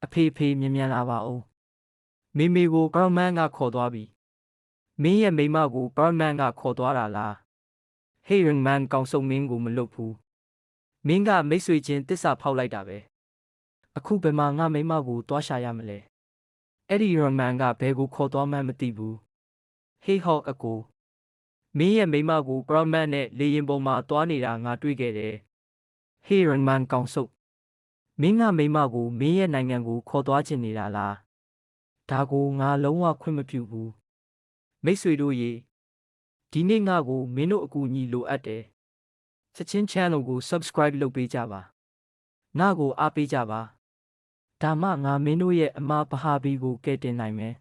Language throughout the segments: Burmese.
အဖေဖေမြန်လာပါဦးမိမိကိုကရမန်ကခေါ်သွားပြီမင်းရဲ့မိမကိုကရမန်ကခေါ်သွားတာလားဟေးရန်မန်ကောင်စုံမင်းကိုမလွတ်ဘူးမင်းကမိတ်ဆွေချင်းတစ္ဆာဖောက်လိုက်တာပဲအခုဘယ်မှာငါမိမကိုတွားရှာရမလဲအဲ့ဒီရန်မန်ကဘယ်ကိုခေါ်သွားမှန်းမသိဘူးဟေးဟော့အကိုမင်းရဲ့မိမကိုကရမန်နဲ့လေရင်ပေါ်မှာတွားနေတာငါတွေ့ခဲ့တယ်ဟေးရန်မန်ကောင်စုံမင်းကမိမကိုမင်းရဲ့နိုင်ငံကိုခေါ်သွားချင်နေတာလားဒါကိုငါလုံးဝခွင့်မပြုဘူးမိတ်ဆွေတို့ရေဒီနေ့ငါကိုမင်းတို့အကူအညီလိုအပ်တယ်ချက်ချင်း channel ကို subscribe လုပ်ပေးကြပါငါကိုအားပေးကြပါဒါမှငါမင်းတို့ရဲ့အမားဘဟာဘီကိုကယ်တင်နိုင်မယ်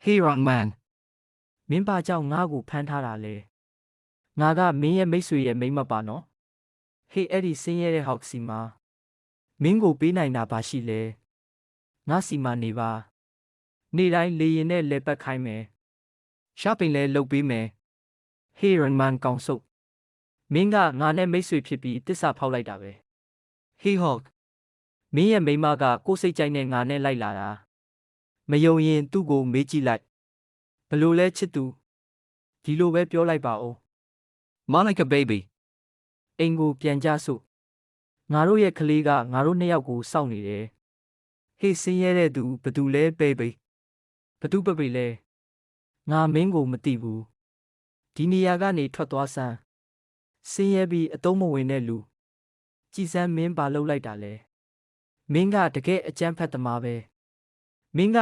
Hey Rockman မင်းပါကြောင့်ငါကိုဖမ်းထားတာလေငါကမင်းရဲ့မိတ်ဆွေရဲ့မိန်းမပါနော် Hey အဲ့ဒီဆင်းရဲတဲ့ဟောက်စီမာမင်းကိုပေးနိုင်တာပါရှိလဲငါစီမာနေပါနေ့တိုင်းလေရင်နဲ့လဲပတ်ခိုင်းမယ်ရှာပင်လဲလုပ်ပေးမယ် Hey Rockman ကောင်စုပ်မင်းကငါနဲ့မိတ်ဆွေဖြစ်ပြီးတစ္ဆာဖောက်လိုက်တာပဲ Hey Hawk မင်းရဲ့မိန်းမကကိုယ်စိတ်ကြိုက်နဲ့ငါနဲ့လိုက်လာတာမယုံရင်သူ့ကိုမေးကြည့်လိုက်ဘလို့လဲချစ်သူဒီလိုပဲပြောလိုက်ပါဦး Monica baby အိမ်ကိုပြန်ကြစို့ငါတို့ရဲ့ကလေးကငါတို့နှစ်ယောက်ကိုစောင့်နေတယ်ဟေးဆင်းရဲတဲ့သူဘသူလဲ baby ဘသူပပိလဲငါမင်းကိုမသိဘူးဒီနေရာကနေထွက်သွားစမ်းဆင်းရဲပြီးအတုံးမဝင်တဲ့လူကြည်စမ်းမင်းပါလှုပ်လိုက်တာလဲမင်းကတကယ်အကြမ်းဖက်သမားပဲမင်းက